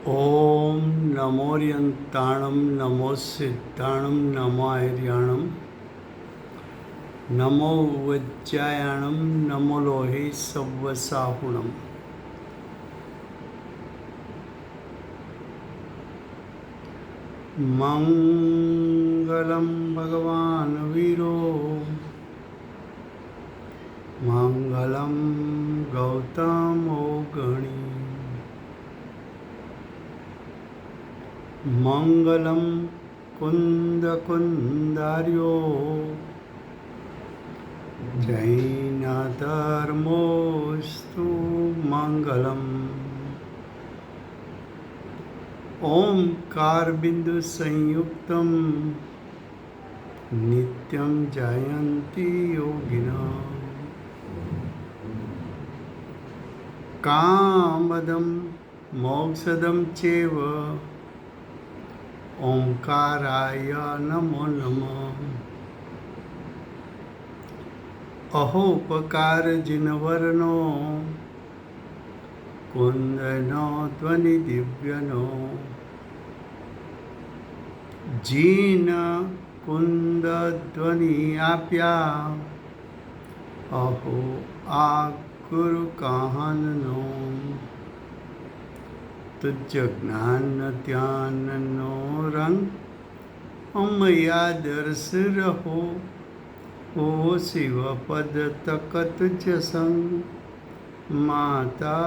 ॐ नमोऽर्यन्ताणं नमो सिद्धाणं नमो आर्याणं नमो वज्रायाणं नमो लोहे सव्वसाहुणम्। मङ्गलं भगवान् वीरो मङ्गलं गौतमो गणी मङ्गलं कुन्दकुन्दार्यो जैनधर्मोऽस्तु मङ्गलम्। ओंकार बिंदु संयुक्तं नित्यं जयन्ति योगिनः कामदं मोक्षदं चैव ओंकाराय नमो नमः। अहोपकार जिनवर्णो कुंदनो ध्वनि दिव्यनो जीन कुंद ध्वनि आप्या अहो आ गुरु कहनो तुझ ज्ञान ध्यान नो रंग अमया दर्श रहो ओ शिव पद तक तुझ संग माता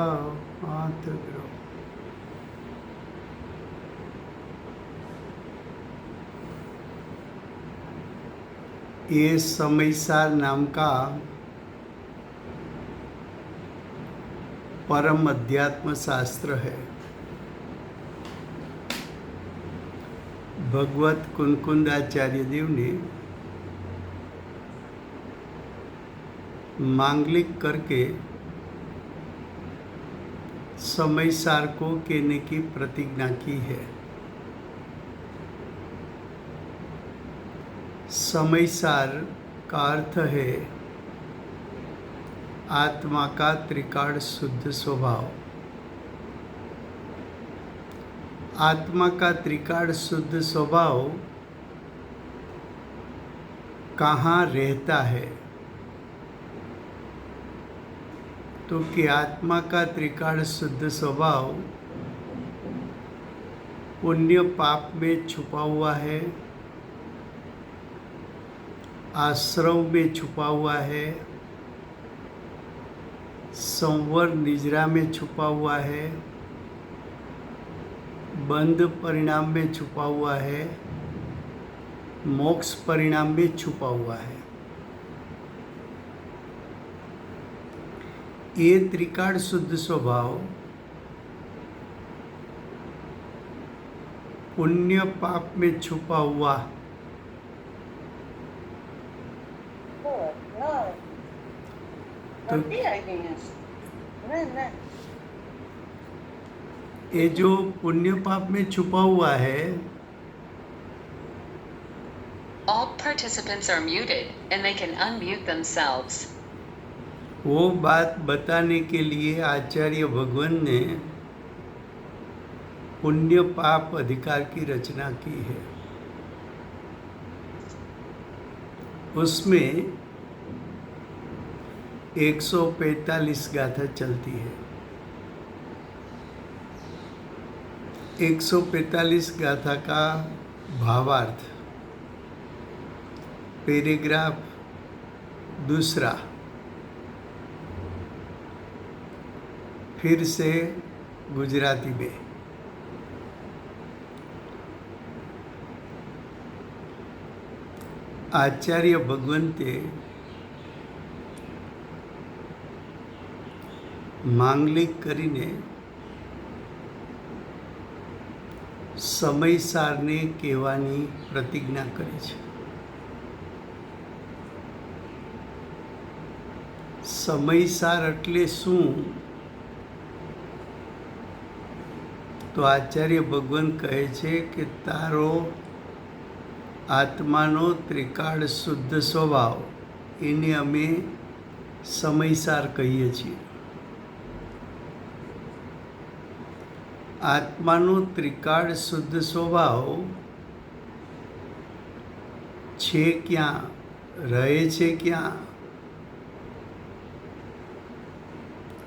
हाथ ग्रह। ये समयसार नाम का परम अध्यात्म शास्त्र है। भगवत कुनकुंदाचार्य देव ने मांगलिक करके समयसार को कहने की प्रतिज्ञा की है। समयसार का अर्थ है आत्मा का त्रिकाल शुद्ध स्वभाव। आत्मा का त्रिकाल शुद्ध स्वभाव कहाँ रहता है? तो कि आत्मा का त्रिकाल शुद्ध स्वभाव पुण्य पाप में छुपा हुआ है, आश्रव में छुपा हुआ है, संवर निजरा में छुपा हुआ है, बंध परिणाम में छुपा हुआ है, मोक्ष परिणाम में छुपा हुआ है। ये त्रिकाल शुद्ध स्वभाव पुण्य पाप में छुपा हुआ तो ये जो पुण्य पाप में छुपा हुआ है, All participants are muted and they can unmute themselves. वो बात बताने के लिए आचार्य भगवान ने पुण्य पाप अधिकार की रचना की है। उसमें 145 गाथा चलती है। 145 गाथा का भावार्थ पैराग्राफ दूसरा फिर से गुजराती में। आचार्य भगवंते માંગલિક કરીને સમયસારને કહેવાની પ્રતિજ્ઞા કરી છે। સમયસાર એટલે શું? તો આચાર્ય ભગવાન કહે છે કે તારો આત્માનો ત્રિકાળ શુદ્ધ સ્વભાવ એને અમે સમયસાર કહીએ છીએ। આત્માનો ત્રિકાળ શુદ્ધ સ્વભાવ છે ક્યાં, રહે છે ક્યાં?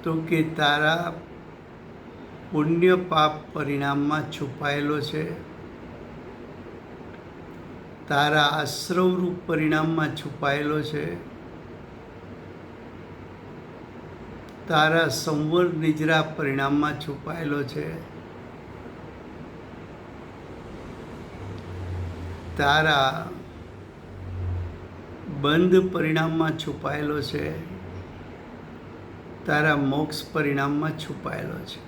તો કે તારા પુણ્ય પાપ પરિણામમાં છુપાયેલો છે, તારા આશ્રવરૂપ પરિણામમાં છુપાયેલો છે, તારા સંવર નિજરા પરિણામમાં છુપાયેલો છે, તારા બંધ પરિણામમાં છુપાયેલો છે, તારા મોક્ષ પરિણામમાં છુપાયેલો છે.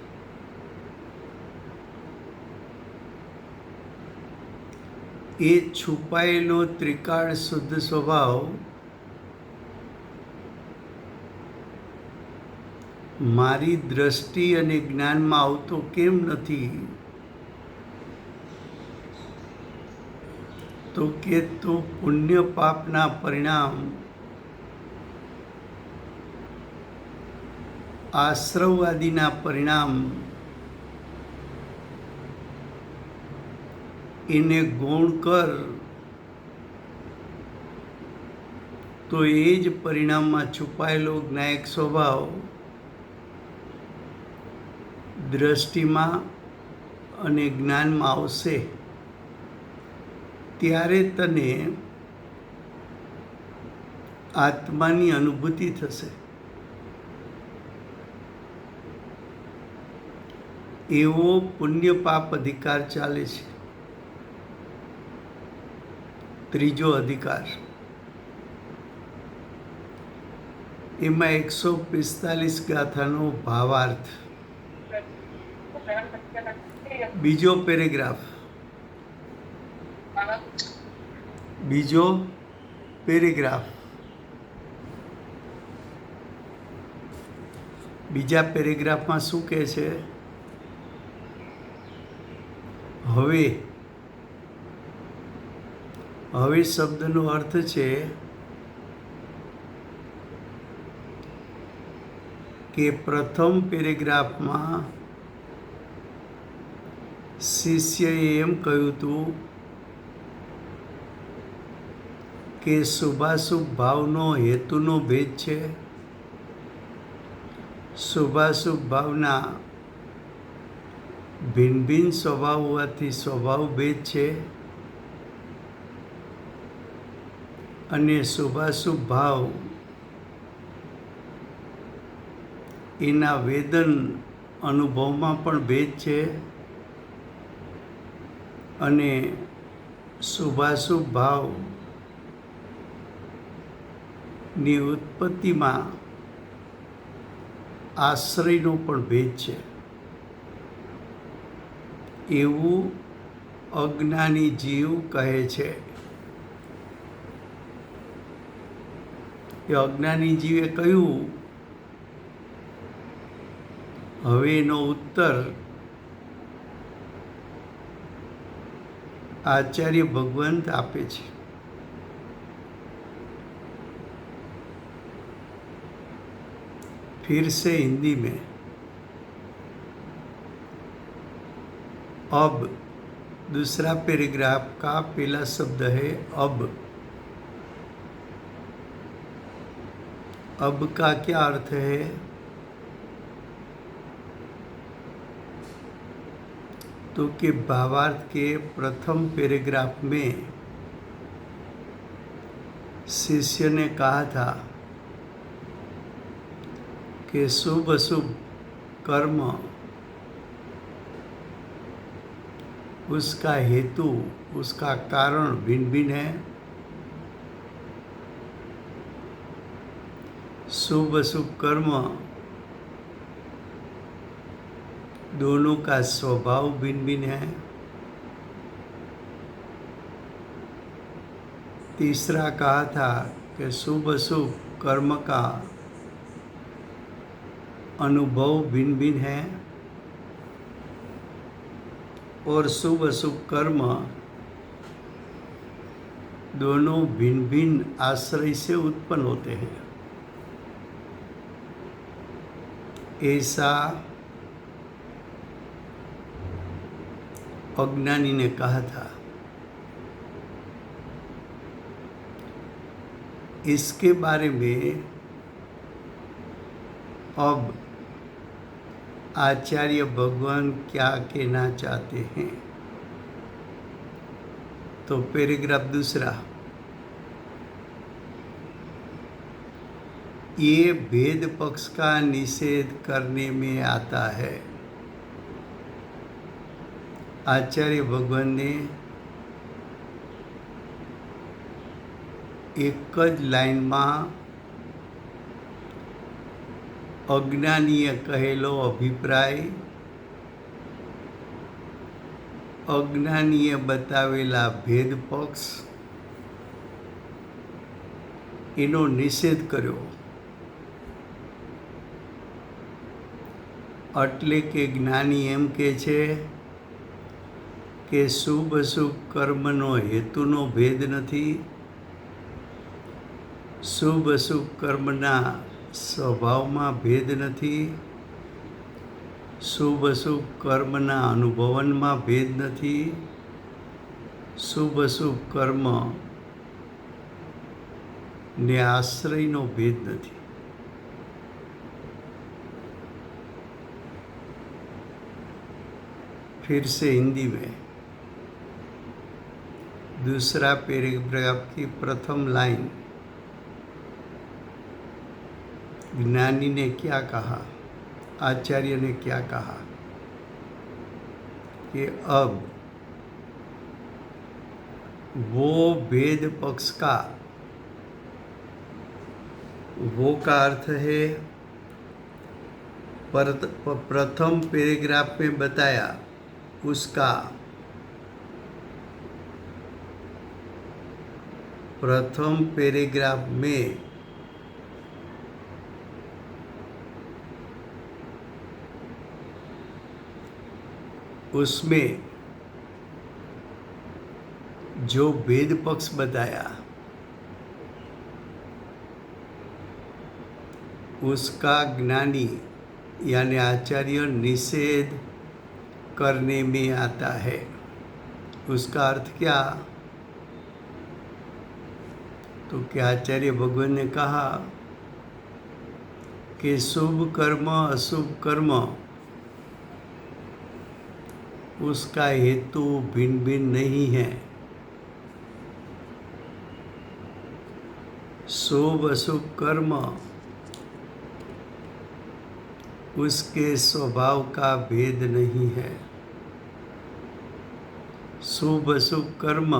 એ છુપાયેલો ત્રિકાળ શુદ્ધ સ્વભાવ મારી દ્રષ્ટિ અને જ્ઞાનમાં આવતો કેમ નથી? તો કે તું પુણ્ય પાપના પરિણામ, આશ્રવવાદીના પરિણામ એને ગૌણ કર તો એ જ પરિણામમાં છુપાયેલો જ્ઞાયક સ્વભાવ દ્રષ્ટિમાં અને જ્ઞાનમાં આવશે. ત્યારે તને આત્માની અનુભૂતિ થશે. એવો પુણ્ય પાપ અધિકાર ચાલે છે. ત્રીજો અધિકાર, એમાં 145 ગાથાનો ભાવાર્થ. બીજો પેરેગ્રાફ, બીજો પેરેગ્રાફ, બીજા પેરેગ્રાફમાં શું કહે છે? હવે શબ્દનો અર્થ છે કે પ્રથમ પેરેગ્રાફમાં શિષ્યએ એમ કહ્યું હતું કે શુભાશુભ ભાવનો હેતુનો ભેદ છે, શુભાશુભ ભાવના ભિન્ન ભિન્ન સ્વભાવ હોવાથી સ્વભાવ ભેદ છે, અને શુભાશુભ ભાવ એના વેદન અનુભવમાં પણ ભેદ છે, અને શુભાશુભ ભાવની ઉત્પત્તિમાં આશ્રયનો પણ ભેદ છે. એવું અજ્ઞાની જીવ કહે છે. એ અજ્ઞાની જીવે કહ્યું. હવે એનો ઉત્તર आचार्य भगवंत आपे छे. फिर से हिंदी में, अब दूसरा पैराग्राफ का पहला शब्द है अब. अब का क्या अर्थ है? तो कि भावार्थ के प्रथम पैराग्राफ में शिष्य ने कहा था कि शुभ अशुभ कर्म उसका हेतु, उसका कारण भिन्न भिन्न है. शुभ अशुभ कर्म दोनों का स्वभाव भिन्न भिन्न है. तीसरा कहा था कि शुभ अशुभ कर्म का अनुभव भिन्न भिन्न है, और शुभ अशुभ कर्म दोनों भिन्न भिन्न आश्रय से उत्पन्न होते हैं. ऐसा अज्ञानी ने कहा था। इसके बारे में अब आचार्य भगवान क्या कहना चाहते हैं। तो पैराग्राफ दूसरा, ये भेद पक्ष का निषेध करने में आता है। आचार्य भगवान ने एक ज लाइનમાં અજ્ઞાનીએ કહેલો અભિપ્રાય, અજ્ઞાનીએ બતાવેલા ભેદ પક્ષ એનો નિષેધ કર્યો। એટલે કે જ્ઞાની એમ કહે છે કે શુભ અશુભ કર્મનો હેતુનો ભેદ નથી, શુભ અશુભ કર્મના સ્વભાવમાં ભેદ નથી, શુભ અશુભ કર્મના અનુભવનમાં ભેદ નથી, શુભ અશુભ કર્મ ને આશ્રયનો ભેદ નથી। फिर से हिंदी में दूसरा पैराग्राफ की प्रथम लाइन, ज्ञानी ने क्या कहा, आचार्य ने क्या कहा कि अब वो भेद पक्ष का, वो का अर्थ है प्रथम पैराग्राफ में बताया उसका, प्रथम पैराग्राफ में उसमें जो भेद पक्ष बताया उसका ज्ञानी यानी आचार्य निषेध करने में आता है। उसका अर्थ क्या? तो क्या आचार्य भगवान ने कहा कि शुभ कर्म अशुभ कर्म उसका हेतु भिन्न भिन्न नहीं है, शुभ अशुभ कर्म उसके स्वभाव का भेद नहीं है, शुभ अशुभ कर्म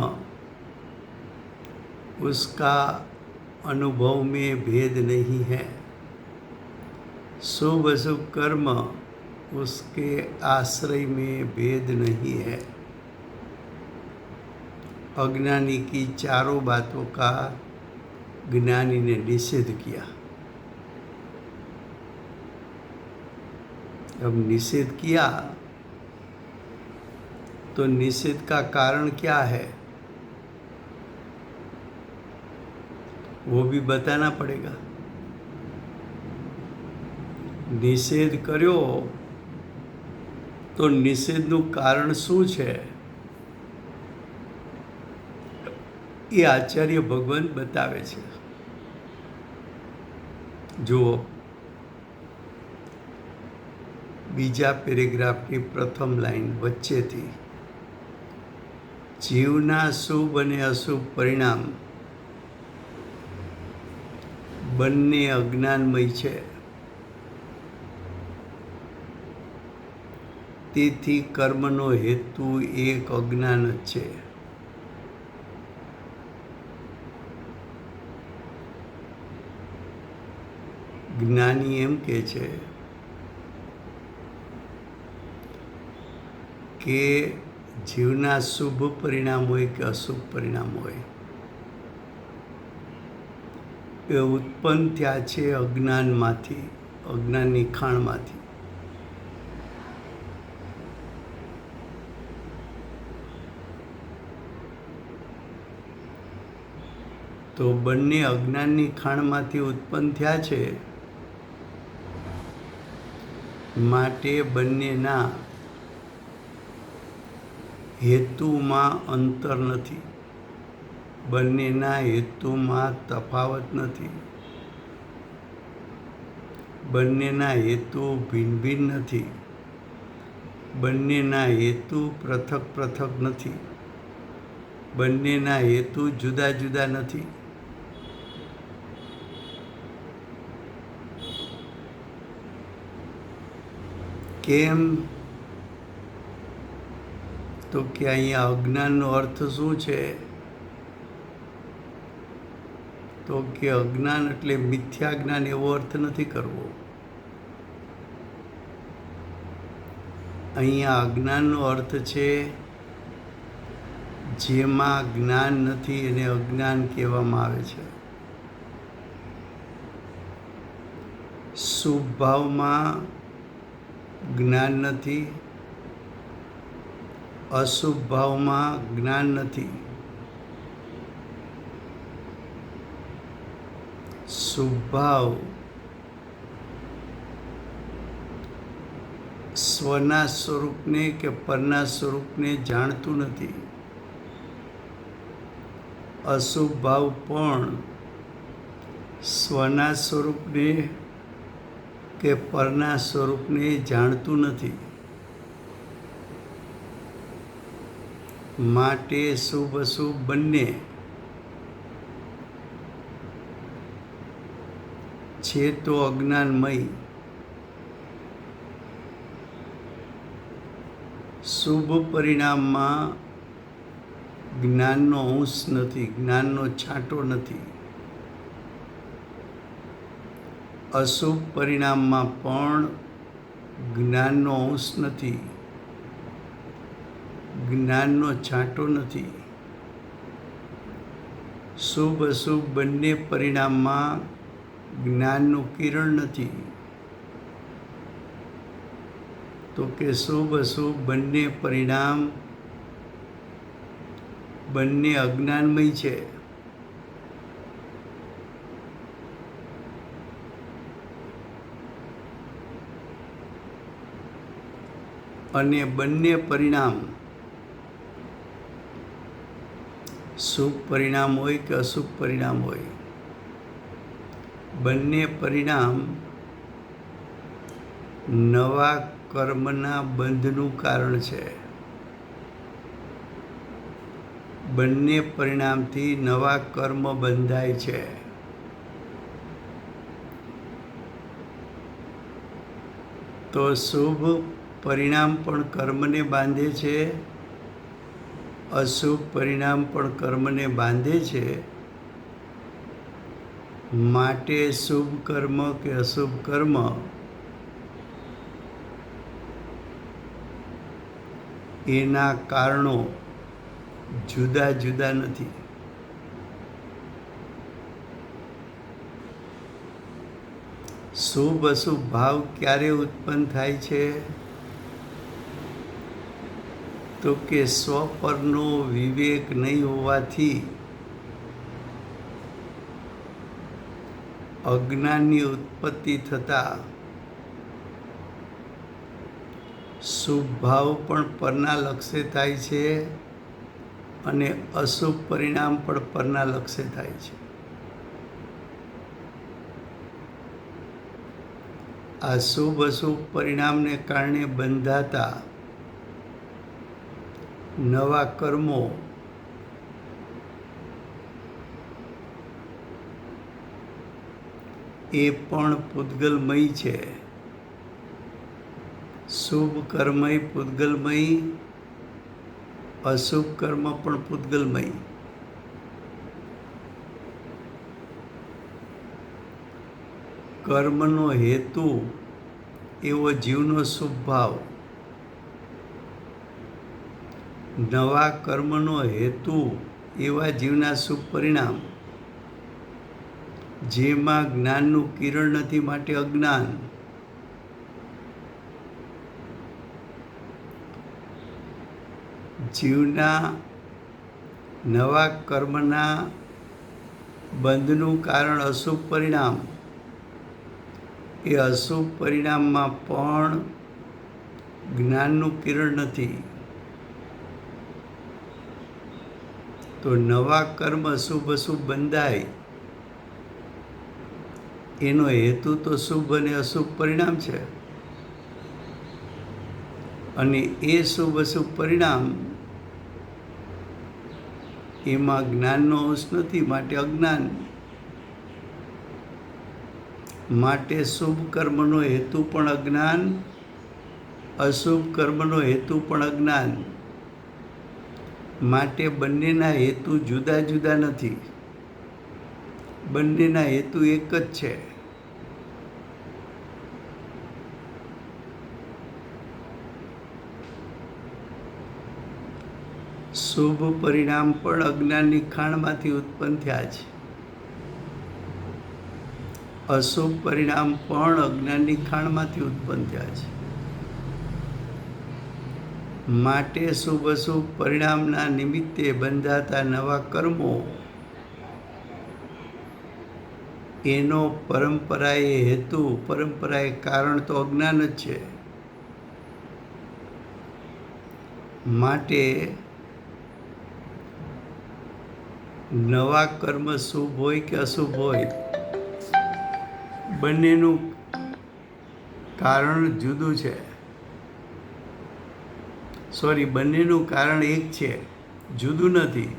उसका अनुभव में भेद नहीं है, शुभ अशुभ कर्म उसके आश्रय में भेद नहीं है। अज्ञानी की चारों बातों का ज्ञानी ने निषेध किया। अब निषेध किया तो निषेध का कारण क्या है वो भी बताना पड़ेगा। નિષેધ કર્યો તો નિષેધનું કારણ શું છે એ આચાર્ય ભગવાન બતાવે છે। જુઓ બીજા પેરેગ્રાફની પ્રથમ લાઈન વચ્ચેથી, જીવના શુભ અને અશુભ પરિણામ બંને અજ્ઞાનમય છે, તેથી કર્મનો હેતુ એક અજ્ઞાન જ છે। જ્ઞાની એમ કહે છે કે જીવના શુભ પરિણામ હોય કે અશુભ પરિણામ હોય એ ઉત્પન્ન થયા છે અજ્ઞાનમાંથી, અજ્ઞાનની ખાણમાંથી। તો બંને અજ્ઞાનની ખાણમાંથી ઉત્પન્ન થયા છે, માટે બંનેના હેતુમાં અંતર નથી, બંનેના હેતુમાં તફાવત નથી, બંનેના હેતુ ભિન્ન ભિન્ન નથી, બંનેના હેતુ પૃથક પૃથક નથી, બંનેના હેતુ જુદા જુદા નથી. કેમ? તો કે અહીંયા અજ્ઞાનનો અર્થ શું છે? તો કે અજ્ઞાન એટલે મિથ્યા જ્ઞાન એવો અર્થ નથી કરવો. અહીંયા અજ્ઞાનનો અર્થ છે જેમાં જ્ઞાન નથી એને અજ્ઞાન કહેવામાં આવે છે. શુભ ભાવમાં જ્ઞાન નથી, અશુભ ભાવમાં જ્ઞાન નથી. શુભ ભાવ સ્વના સ્વરૂપને કે પરના સ્વરૂપને જાણતું નથી. અશુભ ભાવ પણ સ્વના સ્વરૂપને કે પરના સ્વરૂપને જાણતું નથી. માટે શુભ અશુભ બંને છે તો અજ્ઞાનમય. શુભ પરિણામમાં જ્ઞાનનો અંશ નથી, જ્ઞાનનો છાંટો નથી. અશુભ પરિણામમાં પણ જ્ઞાનનો અંશ નથી, જ્ઞાનનો છાંટો નથી. શુભ અશુભ બંને પરિણામમાં જ્ઞાનનું કિરણ નથી. તો કે શુભ અશુભ બંને પરિણામ બંને અજ્ઞાનમય છે. અને બંને પરિણામ શુભ પરિણામ હોય કે અશુભ પરિણામ હોય, બંને પરિણામ નવા કર્મના બંધનું કારણ છે. બંને પરિણામથી નવા કર્મ બંધાય છે. તો શુભ પરિણામ પણ કર્મને બાંધે છે, અશુભ પરિણામ પણ કર્મને બાંધે છે. માટે શુભ કર્મ કે અશુભ કર્મ એના કારણો જુદા જુદા નથી. શુભ અશુભ ભાવ ક્યારે ઉત્પન્ન થાય છે? તો કે સ્વપરનો વિવેક નહીં હોવાથી અજ્ઞાનની ઉત્પત્તિ થતાં શુભ ભાવ પણ પરના લક્ષ્ય થાય છે અને અશુભ પરિણામ પણ પરના લક્ષ્ય થાય છે. આ શુભ અશુભ પરિણામને કારણે બંધાતા નવા કર્મો એ પણ પૂતગલમય છે. શુભ કર્મય પૂતગલમય, અશુભ કર્મ પણ પૂતગલમય. કર્મનો હેતુ એવો જીવનો શુભ ભાવ, નવા કર્મનો હેતુ એવા જીવના શુભ પરિણામ. જેમાં જ્ઞાનનું કિરણ નથી માટે અજ્ઞાન. જીવના નવા કર્મના બંધનું કારણ અશુભ પરિણામ. એ અશુભ પરિણામમાં પણ જ્ઞાનનું કિરણ નથી. તો નવા કર્મ શુભ અશુભ બંધાય એનો હેતુ તો શુભ અને અશુભ પરિણામ છે, અને એ શુભ અશુભ પરિણામ એમાં જ્ઞાનનો અંશ નથી, માટે અજ્ઞાન. માટે શુભ કર્મનો હેતુ પણ અજ્ઞાન, અશુભ કર્મનો હેતુ પણ અજ્ઞાન. માટે બંનેના હેતુ જુદા જુદા નથી, બંનેના હેતુ એક જ છે. શુભ પરિણામ પણ અજ્ઞાનની ખાણમાંથી ઉત્પન્ન થયા છે, અશુભ પરિણામ પણ અજ્ઞાનની ખાણમાંથી ઉત્પન્ન થયા છે. માટે શુભ અશુભ પરિણામના નિમિત્તે બંધાતા નવા કર્મો એનો પરંપરાએ હેતુ, પરંપરાએ કારણ તો અજ્ઞાન જ છે. માટે નવા કર્મ શુભ હોય કે અશુભ હોય, બંનેનું કારણ જુદું છે. બંનેનું કારણ એક છે, જુદું નથી.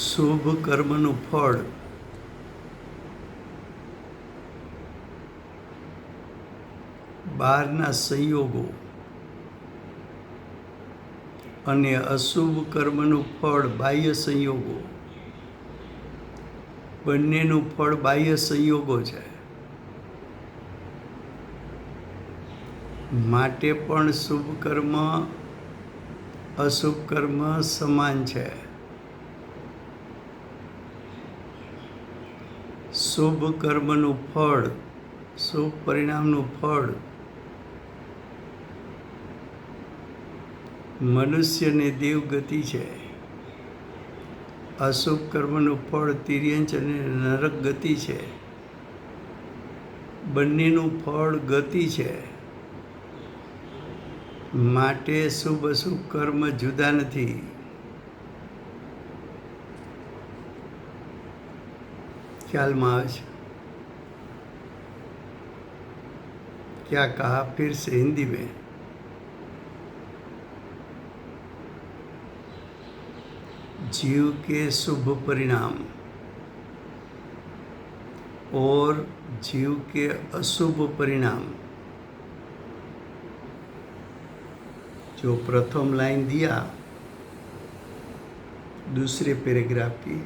શુભ કર્મનું ફળ બહારના સંયોગો અને અશુભ કર્મનું ફળ બાહ્ય સંયોગો, બંનેનું ફળ બાહ્ય સંયોગો છે. માટે પણ શુભ કર્મ અશુભ કર્મ સમાન છે. શુભ કર્મનું ફળ, શુભ પરિણામનું ફળ મનુષ્યને દેવગતિ છે. અશુભ કર્મનું ફળ તિર્યંચ અને નરક ગતિ છે. બંનેનું ફળ ગતિ છે. માટે શુભ અશુભ કર્મ જુદા નથી. ખ્યાલમાં આવે છે? क्या कहा फिर से हिंदी में? जीव के शुभ परिणाम और जीव के अशुभ परिणाम, जो प्रथम लाइन दिया दूसरे पैराग्राफ की,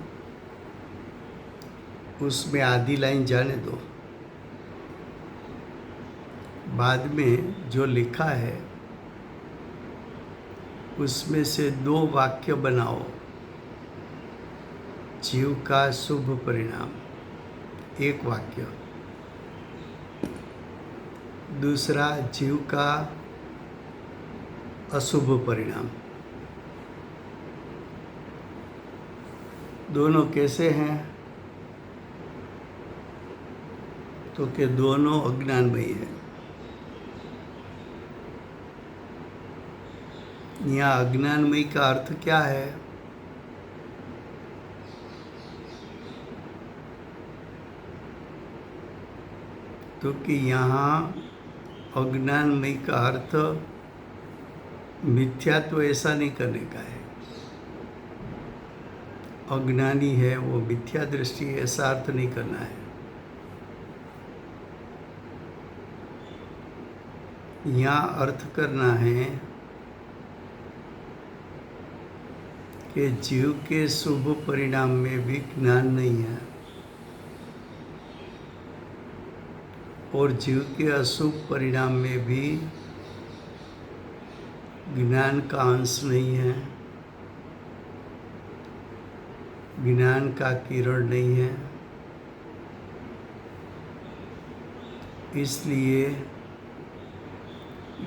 उसमें आधी लाइन जाने दो, बाद में जो लिखा है उसमें से 2 वाक्य बनाओ. जीव का शुभ परिणाम, एक वाक्य. दूसरा, जीव का अशुभ परिणाम. दोनों कैसे हैं? तो कि दोनों अज्ञानमयी है. यहाँ अज्ञानमयी का अर्थ क्या है? तो कि यहाँ अज्ञानमयी का अर्थ मिथ्यात्व ऐसा नहीं करने का है. अज्ञानी है वो मिथ्या दृष्टि, ऐसा अर्थ नहीं करना है. यहाँ अर्थ करना है कि जीव के शुभ परिणाम में भी ज्ञान नहीं है और जीव के अशुभ परिणाम में भी ज्ञान का अंश नहीं है, ज्ञान का किरण नहीं है. इसलिए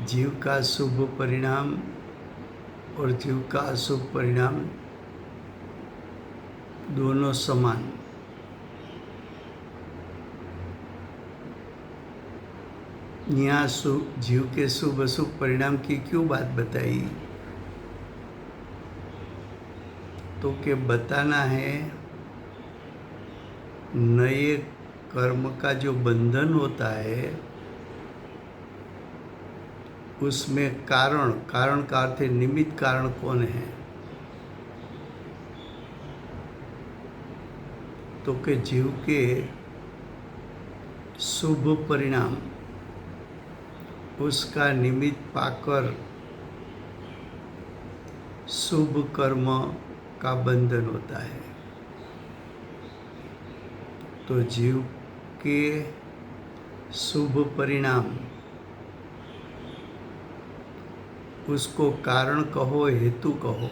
जीव का शुभ परिणाम और जीव का अशुभ परिणाम दोनों समान. यहाँ जीव के शुभ अशुभ परिणाम की क्यों बात बताई? तो कि बताना है नए कर्म का जो बंधन होता है उसमें कारण का अर्थ है निमित्त कारण कौन है? तो कि जीव के शुभ परिणाम उसका निमित्त पाकर शुभ कर्म का बंधन होता है। तो जीव के शुभ परिणाम उसको कारण कहो हेतु कहो,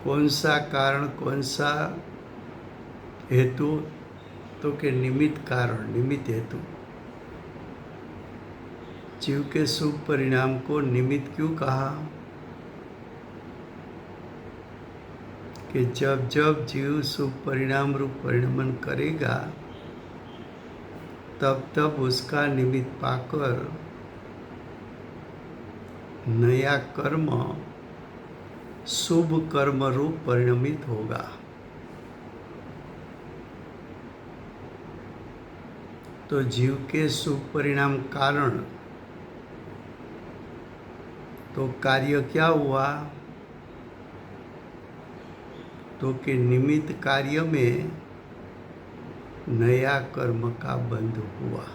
कौन सा कारण कौन सा हेतु? तो कि निमित्त कारण निमित्त हेतु। जीव के शुभ परिणाम को निमित्त क्यों कहा? कि जब जब जीव शुभ परिणाम रूप परिणमन करेगा तब तब उसका निमित्त पाकर नया कर्म शुभ कर्म रूप परिणमित होगा। तो जीव के शुभ परिणाम कारण, तो कार्य क्या हुआ? तो कि निमित्त कार्य में नया कर्म का बंध हुआ।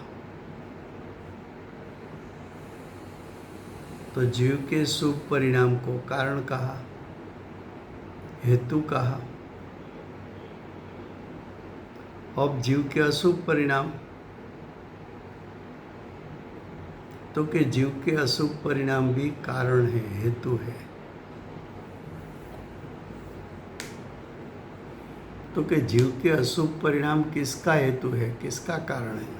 तो जीव के शुभ परिणाम को कारण कहा, हेतु कहा। अब जीव के अशुभ परिणाम, तो कि जीव के अशुभ परिणाम भी कारण है, हेतु है। तो कि जीव के अशुभ परिणाम किसका हेतु है, किसका कारण है?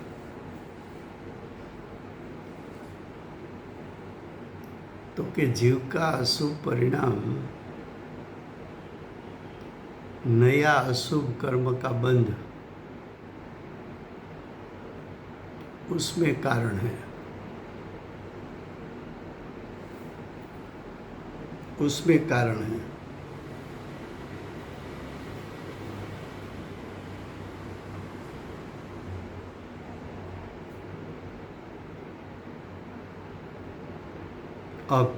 तो कि जीव का अशुभ परिणाम नया अशुभ कर्म का बंध उसमें कारण है, उसमें कारण है। अब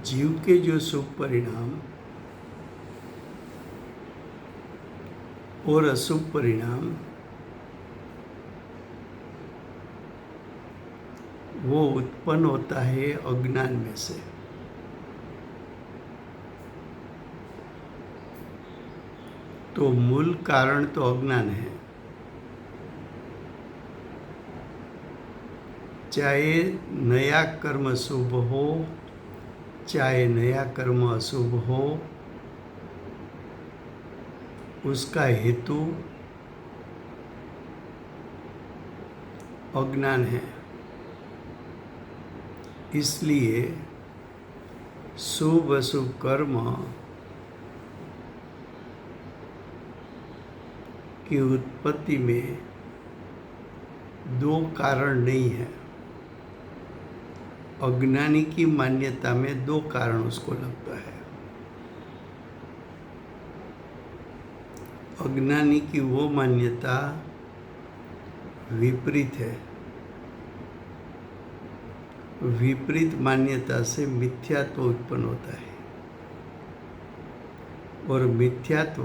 जीव के जो शुभ परिणाम और अशुभ परिणाम वो उत्पन्न होता है अज्ञान में से। तो मूल कारण तो अज्ञान है। चाहे नया कर्म शुभ हो चाहे नया कर्म अशुभ हो, उसका हेतु अज्ञान है। इसलिए शुभ अशुभ कर्म की उत्पत्ति में दो कारण नहीं है। अज्ञानी की मान्यता में दो कारण उसको लगता है। अज्ञानी की वो मान्यता विपरीत है। विपरीत मान्यता से मिथ्यात्व उत्पन्न होता है और मिथ्यात्व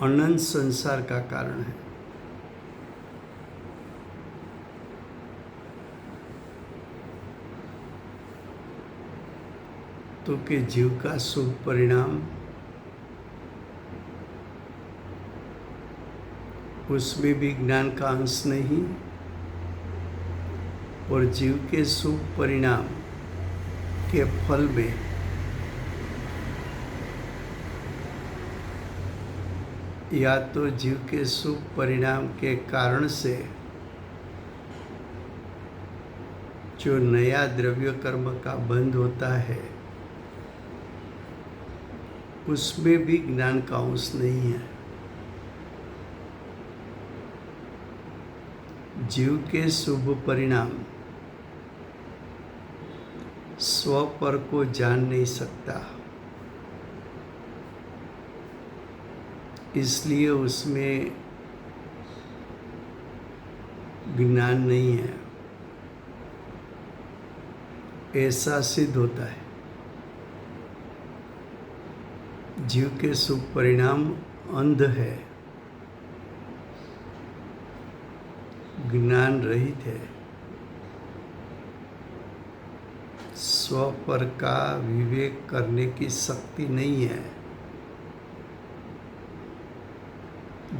अनंत संसार का कारण है। तो कि जीव का शुभ परिणाम उसमें भी ज्ञान का अंश नहीं, और जीव के शुभ परिणाम के फल में या तो जीव के शुभ परिणाम के कारण से जो नया द्रव्य कर्म का बंध होता है उसमें भी ज्ञान का अंश नहीं है। जीव के शुभ परिणाम स्व पर को जान नहीं सकता, इसलिए उसमें ज्ञान नहीं है, ऐसा सिद्ध होता है। जीव के शुभ परिणाम अंध है, ज्ञान रहित है, स्व पर का विवेक करने की शक्ति नहीं है।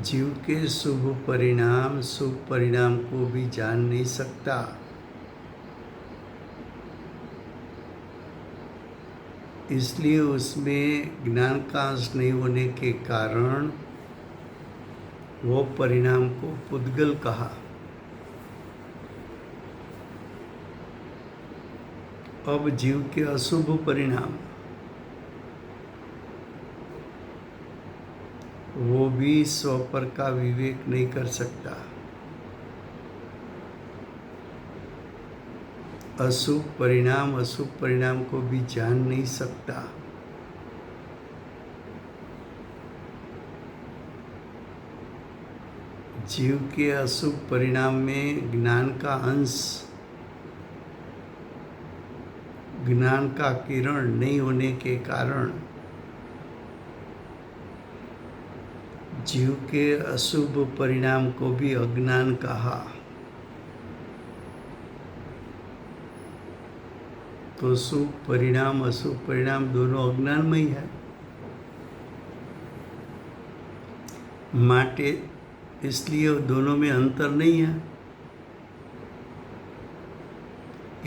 जीव के शुभ परिणाम को भी जान नहीं सकता, इसलिए उसमें ज्ञान का अंश नहीं होने के कारण वो परिणाम को पुद्गल कहा। अब जीव के अशुभ परिणाम वो भी स्व पर का विवेक नहीं कर सकता। अशुभ परिणाम को भी जान नहीं सकता। जीव के अशुभ परिणाम में ज्ञान का अंश, ज्ञान का किरण नहीं होने के कारण जीव के अशुभ परिणाम को भी अज्ञान कहा। तो शुभ परिणाम अशुभ परिणाम दोनों अज्ञानमय है, माटे इसलिए दोनों में अंतर नहीं है।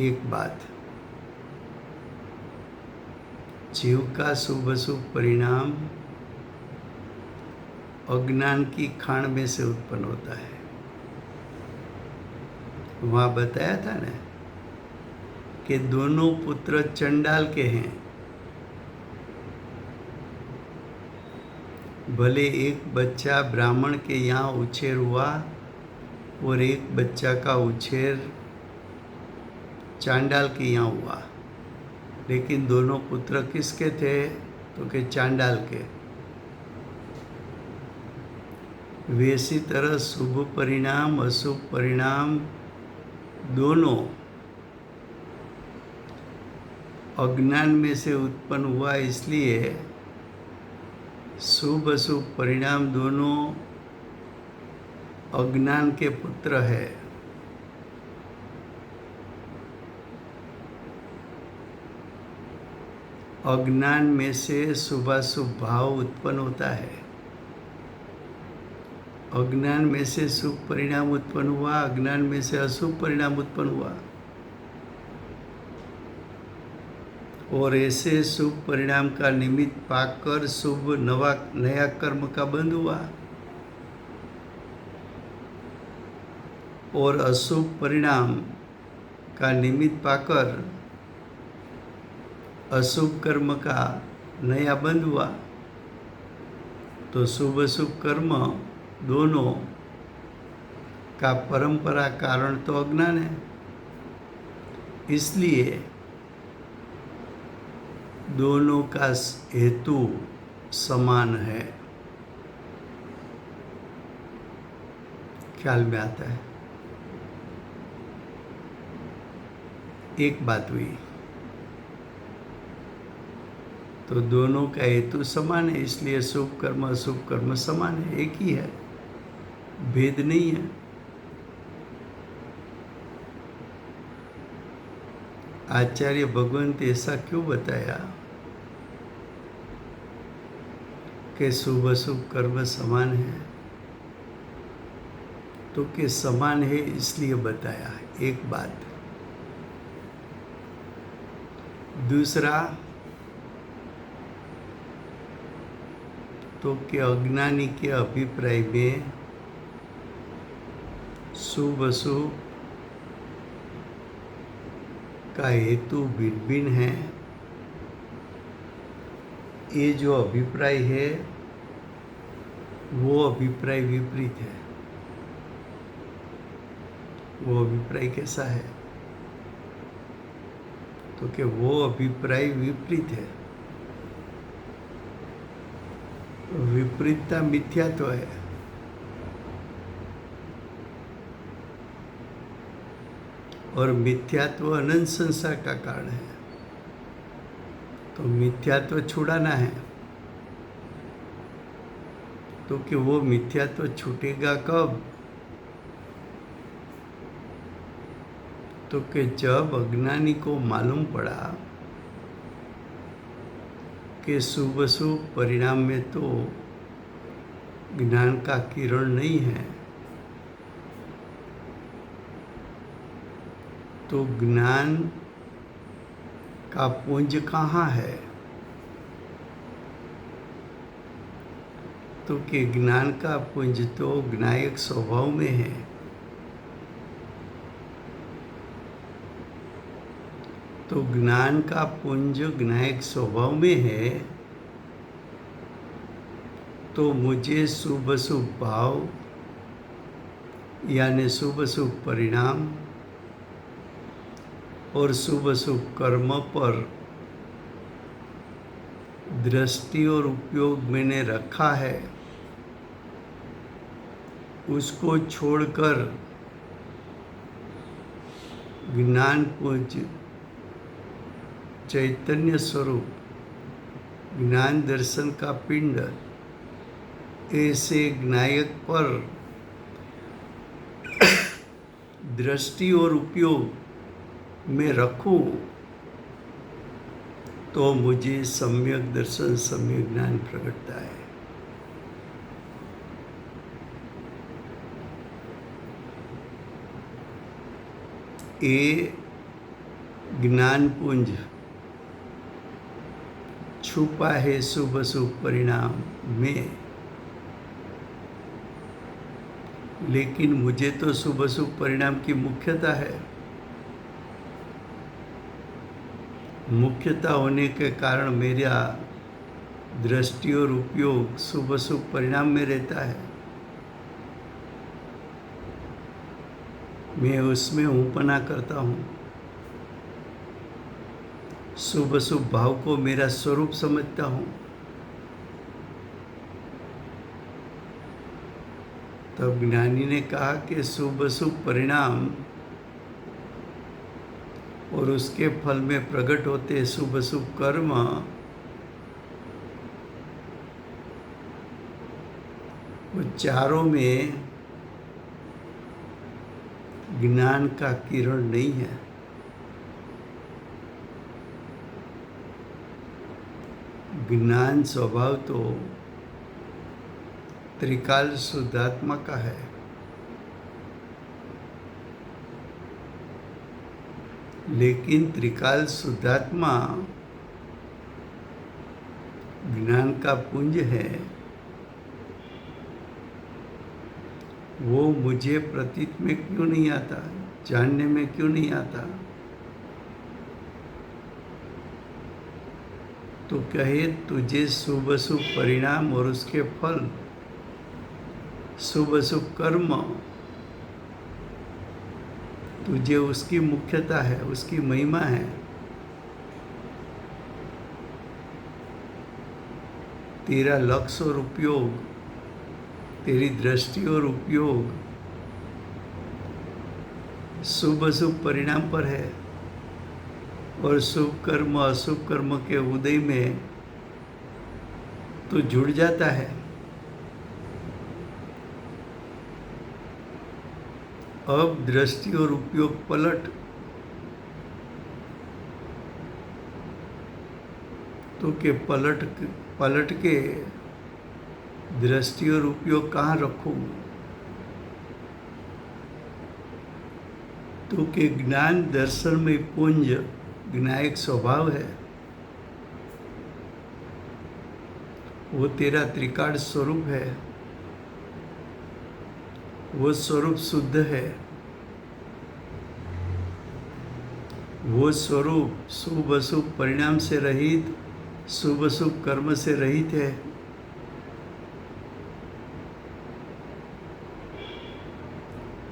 एक बात, जीव का शुभ अशुभ परिणाम अज्ञान की खाण में से उत्पन्न होता है। वहाँ बताया था ना कि दोनों पुत्र चंडाल के हैं। भले एक बच्चा ब्राह्मण के यहाँ उछेर हुआ और एक बच्चा का उछेर चांडाल के यहाँ हुआ, लेकिन दोनों पुत्र किसके थे? तो के चांडाल के। वैसी तरह शुभ परिणाम अशुभ परिणाम दोनों अज्ञान में से उत्पन्न हुआ, इसलिए शुभ अशुभ परिणाम दोनों अज्ञान के पुत्र है। अज्ञान में से शुभाशुभ भाव उत्पन्न होता है। अज्ञान में से शुभ परिणाम उत्पन्न हुआ, अज्ञान में से अशुभ परिणाम उत्पन्न हुआ, और ऐसे शुभ परिणाम का निमित्त पाकर शुभ नया कर्म का बंध हुआ, और अशुभ परिणाम का निमित्त पाकर अशुभ कर्म का नया बंध हुआ। तो शुभ अशुभ कर्म दोनों का परंपरा कारण तो अज्ञान है, इसलिए दोनों का हेतु समान है। ख्याल में आता है? एक बात हुई तो दोनों का हेतु समान है, इसलिए शुभ कर्म अशुभ कर्म समान है, एक ही है, भेद नहीं है। आचार्य भगवंत ऐसा क्यों बताया कि शुभ अशुभ कर्म समान है? तो कि समान है इसलिए बताया, एक बात। दूसरा तो कि अज्ञानी के अभिप्राय में शुभ अशुभ का हेतु भिन्न भिन्न है, ये जो अभिप्राय है वो अभिप्राय विपरीत है। वो अभिप्राय कैसा है? तो कि वो अभिप्राय विपरीत है। विपरीतता मिथ्यात्व है। और मिथ्यात्व अनंत संसार का कारण है। तो मिथ्यात्व छुड़ाना है। तो कि वो मिथ्यात्व छूटेगा कब? तो कि जब अज्ञानी को मालूम पड़ा कि शुभ अशुभ परिणाम में तो ज्ञान का किरण नहीं है, तो ज्ञान का पुंज कहाँ है? तो कि ज्ञान का पुंज तो ज्ञायक स्वभाव में है। तो ज्ञान का पुंज ज्ञायक स्वभाव में है, तो मुझे शुभ अशुभ भाव यानी शुभ अशुभ परिणाम और शुभ अशुभ कर्म पर दृष्टि और उपयोग मैंने रखा है, उसको छोड़कर ज्ञान पुंज चैतन्य स्वरूप ज्ञान दर्शन का पिंड ऐसे ज्ञायक पर दृष्टि और उपयोग में रखूं तो मुझे सम्यक दर्शन सम्यक ज्ञान प्रकटता है। ये ज्ञान पुंज छुपा है शुभ अशुभ परिणाम में, लेकिन मुझे तो शुभ अशुभ परिणाम की मुख्यता है। मुख्यता होने के कारण मेरा दृष्टि और उपयोग शुभ अशुभ परिणाम में रहता है। मैं उसमें ऊपना करता हूँ। शुभ अशुभ भाव को मेरा स्वरूप समझता हूँ। तब ज्ञानी ने कहा कि शुभ अशुभ परिणाम और उसके फल में प्रकट होते शुभ अशुभ कर्म वो चारों में ज्ञान का किरण नहीं है। ज्ञान स्वभाव तो त्रिकाल शुद्धात्मा का है। लेकिन त्रिकाल शुद्धात्मा ज्ञान का पुंज है, वो मुझे प्रतीत में क्यों नहीं आता, जानने में क्यों नहीं आता? तो कहे तुझे शुभ अशुभ परिणाम और उसके फल, शुभ अशुभ कर्म, तुझे उसकी मुख्यता है, उसकी महिमा है। तेरा लक्ष्य और उपयोग, तेरी दृष्टि और उपयोग शुभ अशुभ परिणाम पर है, और शुभ कर्म अशुभ कर्म के उदय में तो जुड़ जाता है। अब दृष्टि और उपयोग पलट, तो के पलट के दृष्टि और उपयोग कहाँ रखूं? तो के ज्ञान दर्शन में पुंज ज्ञायक स्वभाव है, वो तेरा त्रिकाल स्वरूप है। वो स्वरूप शुद्ध है। वो स्वरूप शुभ अशुभ परिणाम से रहित शुभ अशुभ कर्म से रहित है।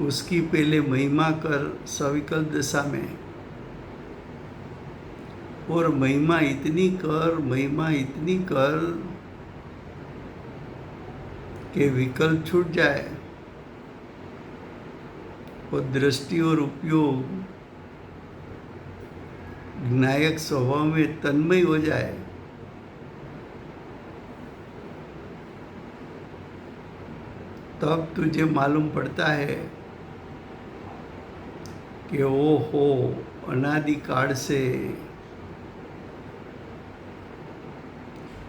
उसकी पहले महिमा कर सविकल्प दशा में, और महिमा इतनी कर कि विकल्प छूट जाए और दृष्टि और उपयोग ज्ञायक स्वभाव में तन्मय हो जाए, तब तुझे मालूम पड़ता है कि ओहो, अनादिकाल से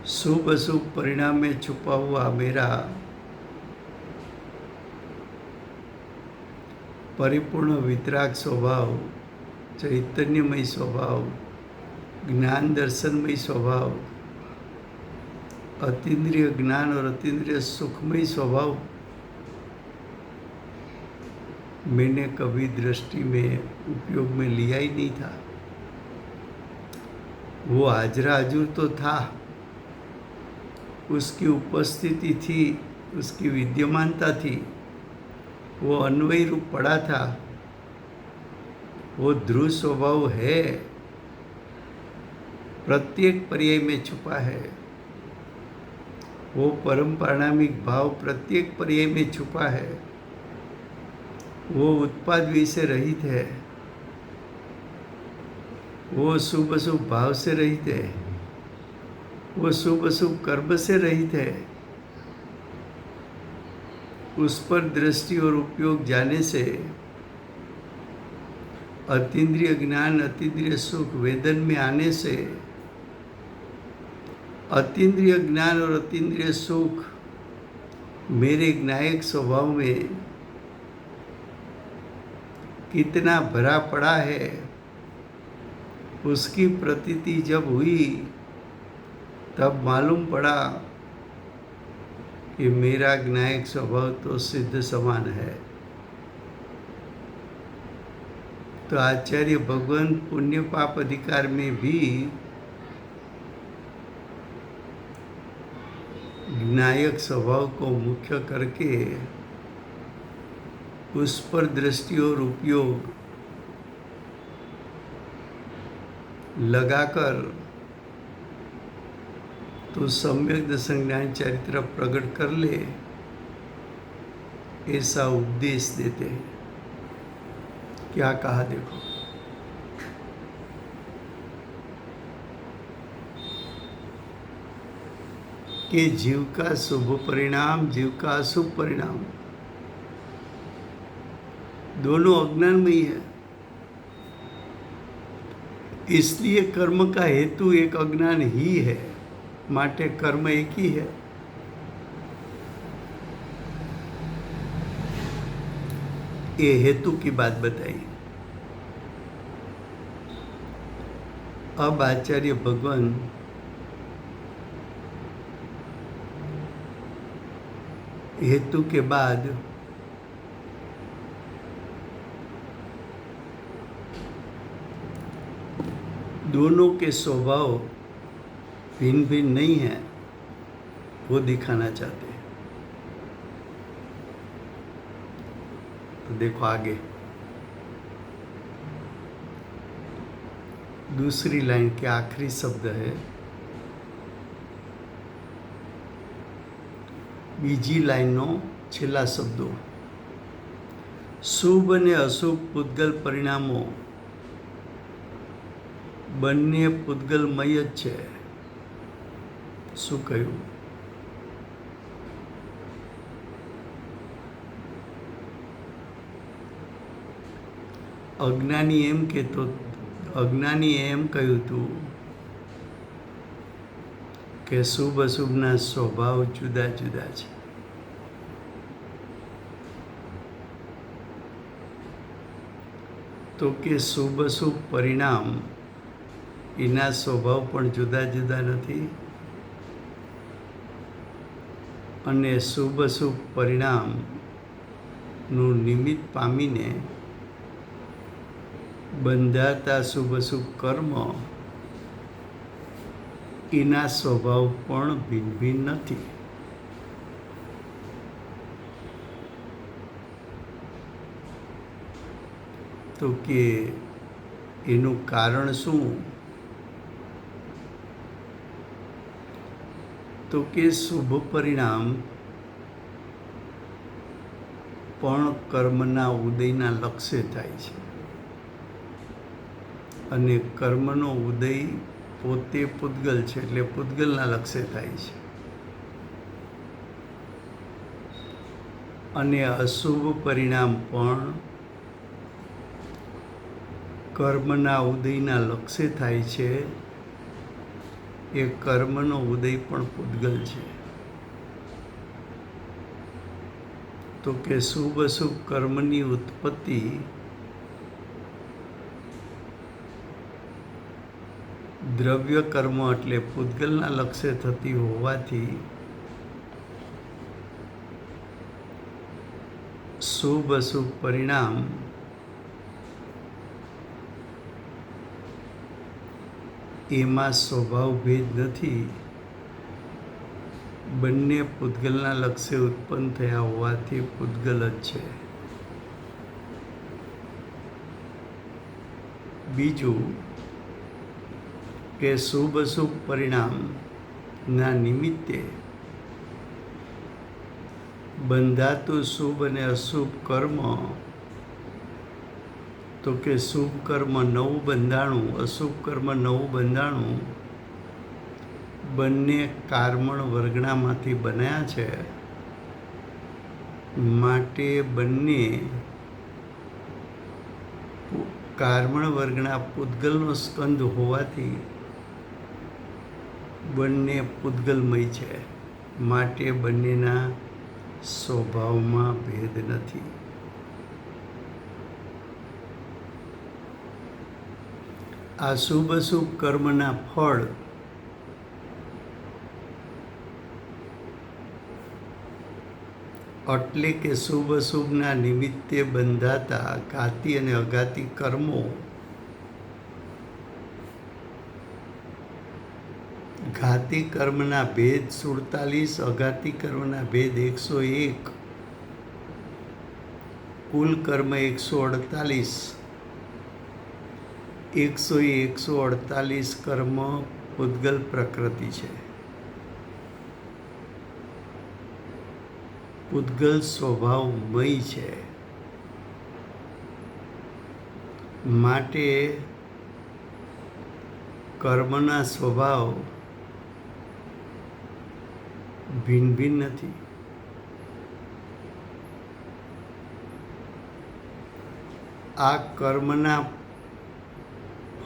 शुभ अशुभ परिणाम में छुपा हुआ मेरा परिपूर्ण वितराग स्वभाव, चैतन्यमय स्वभाव, ज्ञान दर्शनमय स्वभाव, अतीन्द्रिय ज्ञान और अतीन्द्रिय सुखमय स्वभाव मैंने कभी दृष्टि में उपयोग में लिया ही नहीं था। वो हाजरा हजूर तो था, उसकी उपस्थिति थी, उसकी विद्यमानता थी, वो अन्वयी रूप पड़ा था, वो ध्रुव स्वभाव है, प्रत्येक पर्याय में छुपा है, वो परम पारणामिक भाव प्रत्येक पर्याय में छुपा है, वो उत्पाद भी से रहित है, वो शुभ अशुभ भाव से रहित है, वो शुभ अशुभ कर्म से रहित है। उस पर दृष्टि और उपयोग जाने से अतीन्द्रिय ज्ञान, अतीन्द्रिय सुख वेदन में आने से अतीन्द्रिय ज्ञान और अतीन्द्रिय सुख मेरे ज्ञायक स्वभाव में कितना भरा पड़ा है, उसकी प्रतीति जब हुई तब मालूम पड़ा कि मेरा ज्ञायक स्वभाव तो सिद्ध समान है। तो आचार्य भगवान पुण्य पाप अधिकार में भी ज्ञायक स्वभाव को मुख्य करके उस पर दृष्टि और उपयोग लगाकर तो सम्यक दर्शन ज्ञान चरित्र प्रकट कर ले, ऐसा उपदेश देते हैं। क्या कहा देखो, कि जीव का शुभ परिणाम, जीव का अशुभ परिणाम दोनों अज्ञान में ही है। इसलिए कर्म का हेतु एक अज्ञान ही है, माटे कर्म एक ही है। ये हेतु की बात बताई। अब आचार्य भगवान हेतु के बाद दोनों के स्वभाव भिन्न भिन्न नहीं है, वो दिखाना चाहते हैं। तो देखो आगे दूसरी लाइन के आखिरी शब्द है, बीजी लाइनों छेल्ला शब्दों, શુભ અને અશુભ પૂતગલ પરિણામો બંને પૂતગલમય જ છે. શું કહ્યું? અજ્ઞાની એમ કહ્યું હતું કે શુભ અશુભના સ્વભાવ જુદા જુદા છે. તો કે શુભ અશુભ પરિણામ એના સ્વભાવ પણ જુદા જુદા નથી, અને શુભ અશુભ પરિણામનું નિમિત્ત પામીને બંધાતા શુભ અશુભ કર્મ એના સ્વભાવ પણ ભિન્ન ભિન્ન નથી. તો કે એનું કારણ શું? તો કે શુભ પરિણામ પણ કર્મના ઉદયના લક્ષ્ય થાય છે, અને કર્મનો ઉદય પોતે પૂતગલ છે, એટલે પૂતગલના લક્ષ્ય થાય છે. અને અશુભ પરિણામ પણ કર્મના ઉદયના લક્ષ્ય થાય છે. એ કર્મનો ઉદય પણ પૂતગલ છે. તો કે શુભ અશુભ કર્મની ઉત્પત્તિ દ્રવ્ય કર્મ એટલે પૂતગલના લક્ષ્ય થતી હોવાથી શુભ અશુભ પરિણામ એમાં સ્વભાવ ભેદ નથી. બંને પૂતગલના લક્ષ્ય ઉત્પન્ન થયા હોવાથી પૂતગલ જ છે. બીજું કે શુભ અશુભ પરિણામના નિમિત્તે બંધાતું શુભ અને અશુભ કર્મ, તો કે શુભ કર્મ નવું બંધાણું, અશુભ કર્મ નવું બંધાણું, બંને કારમણ વર્ગણામાંથી બન્યા છે. માટે બંને કારમણ વર્ગના પૂતગલનો સ્કંદ હોવાથી બંને પૂતગલમય છે. માટે બંનેના સ્વભાવમાં ભેદ નથી. આ શુભ અશુભ કર્મના ફળ એટલે કે શુભ અશુભના નિમિત્તે બંધાતા ઘાતી અને અઘાતી કર્મો ઘાતી કર્મના ભેદ 47, અઘાતી કર્મના ભેદ 101, કુલ કર્મ 148. 148 કર્મ પૂતગલ પ્રકૃતિ છે. પૂતગલ સ્વભાવમય છે. માટે કર્મના સ્વભાવ ભિન્ન ભિન્ન નથી. આ કર્મના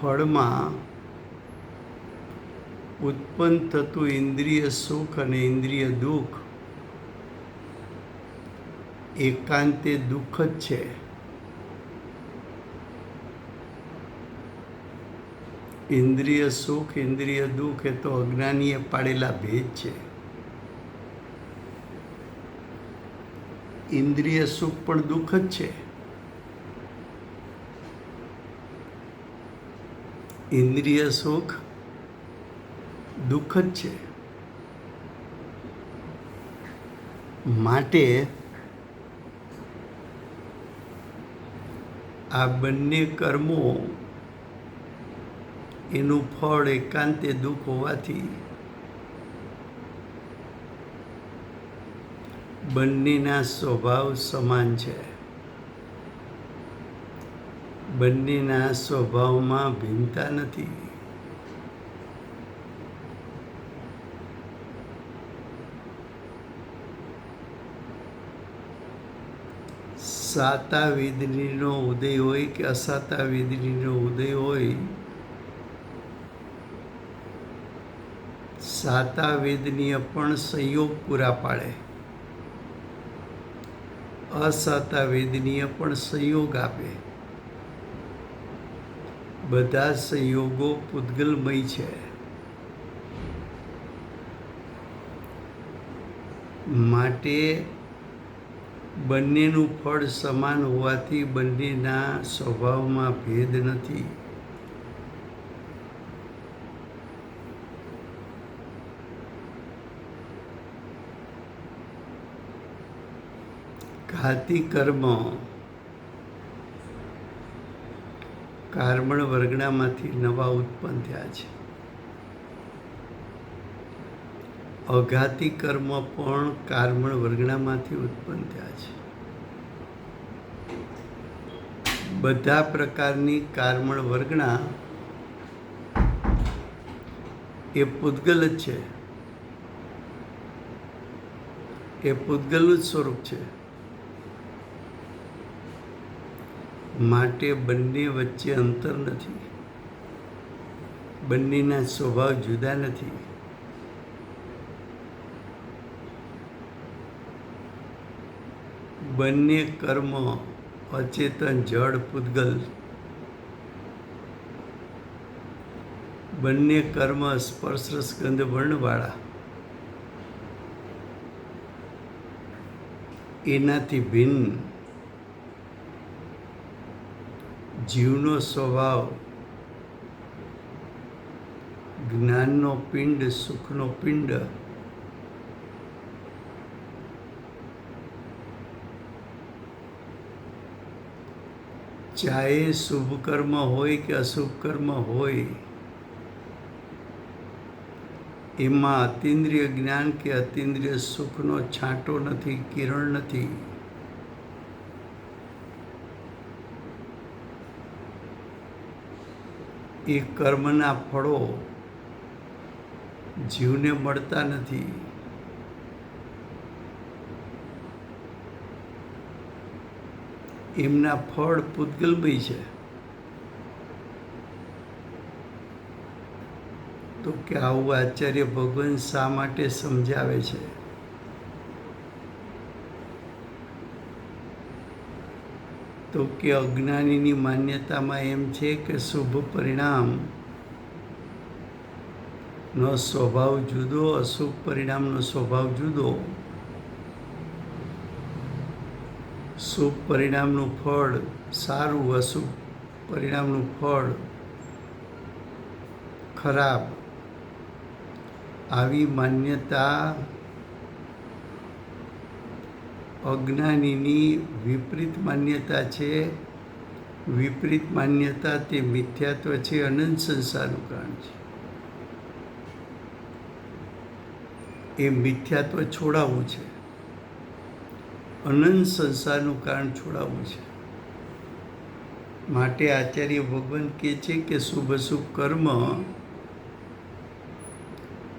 ફળમાં ઉત્પન્ન થતું ઇન્દ્રિય સુખ અને ઇન્દ્રિય દુઃખ એકાંતે દુઃખ જ છે. ઇન્દ્રિય સુખ, ઇન્દ્રિય દુઃખ એ તો અજ્ઞાનીએ પાડેલા ભેદ છે. ઇન્દ્રિય સુખ પણ દુઃખ જ છે. ઇન્દ્રિય સુખ દુઃખ જ છે. માટે આ બંને કર્મો એનું ફળ એકાંતે દુઃખ હોવાથી બંનેના સ્વભાવ સમાન છે. બંનેના સ્વભાવમાં ભિન્નતા નથી. સાતા વેદનીનો ઉદય હોય કે અસાતા વેદનીનો ઉદય હોય, સાતા વેદનીય પણ સંયોગ પૂરા પાડે, અસાતા વેદનીય પણ સંયોગ આપે. બધા સંયોગો પૂતગલમય છે. માટે બંનેનું ફળ સમાન હોવાથી બંનેના સ્વભાવમાં ભેદ નથી. ઘાતી કર્મ કાર્મણ વર્ગણામાંથી નવા ઉત્પન્ન થયા છે. અઘાતી કર્મ પણ કાર્મણ વર્ગણામાંથી ઉત્પન્ન થયા છે. બધા પ્રકારની કાર્મણ વર્ગણા એ પૂતગલ જ છે, એ પૂતગલનું જ સ્વરૂપ છે. માટે બંને વચ્ચે અંતર નથી, બંનેના સ્વભાવ જુદા નથી. બંને કર્મ અચેતન જડ પૂતગલ, બંને કર્મ સ્પર્શ રસ ગંધ વર્ણવાળા, એનાથી ભિન્ન જીવનો સ્વભાવ જ્ઞાનનો પિંડ, સુખનો પિંડ, ચાહે શુભ કર્મ હોય કે અશુભ કર્મ હોય, એમાં અતિન્દ્રિય જ્ઞાન કે અતિન્દ્રિય સુખનો છાંટો નથી, કિરણ નથી. એ કર્મના ફળો જીવને મળતા નથી. એમના ફળ પૂતગલમય છે. તો કે આવું આચાર્ય ભગવાન શા માટે સમજાવે છે? તો કે અજ્ઞાનીની માન્યતામાં એમ છે કે શુભ પરિણામ નો સ્વભાવ જુદો, અશુભ પરિણામનો સ્વભાવ જુદો. શુભ પરિણામનું ફળ સારું, અશુભ પરિણામનું ફળ ખરાબ. આવી માન્યતા અજ્ઞાનીની વિપરીત માન્યતા છે. વિપરીત માન્યતા તે મિથ્યાત્વ છે, અનંત સંસારનું કારણ છે. એ મિથ્યાત્વ છોડાવવું છે, અનંત સંસારનું કારણ છોડાવવું છે. માટે આચાર્ય ભગવાન કહે છે કે શુભ અશુભ કર્મ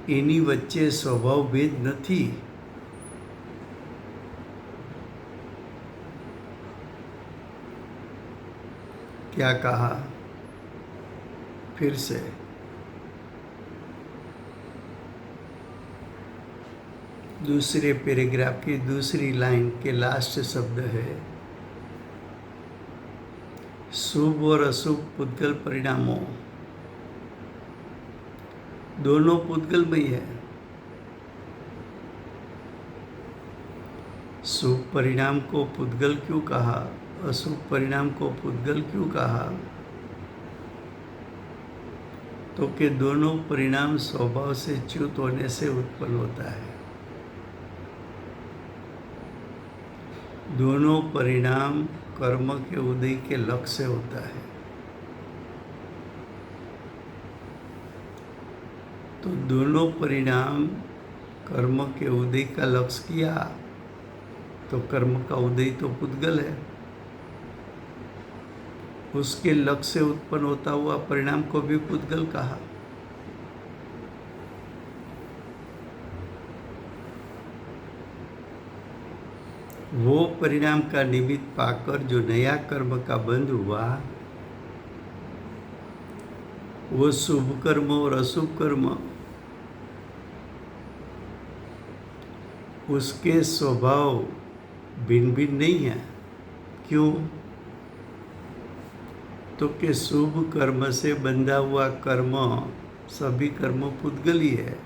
એની વચ્ચે સ્વભાવ ભેદ નથી. क्या कहा? फिर से दूसरे पैराग्राफ की दूसरी लाइन के लास्ट शब्द है शुभ और अशुभ पूतगल परिणामों दोनों पूतगलमय है. शुभ परिणाम को पूतगल क्यों कहा? अशुभ परिणाम को पूतगल क्यों कहा? तो कि दोनों परिणाम स्वभाव से च्युत होने से उत्पन्न होता है. दोनों परिणाम कर्म के उदय के लक्ष्य से होता है. तो दोनों परिणाम कर्म के उदय का लक्ष्य किया तो कर्म का उदय तो पूतगल है. उसके लक्ष्य से उत्पन्न होता हुआ परिणाम को भी पूतगल कहा. वो परिणाम का निमित्त पाकर जो नया कर्म का बंध हुआ वो शुभ कर्म और अशुभ कर्म उसके स्वभाव भिन्न भिन्न नहीं है. क्यों? तो कि शुभ कर्म से बंधा हुआ कर्म सभी कर्म पूतगली है.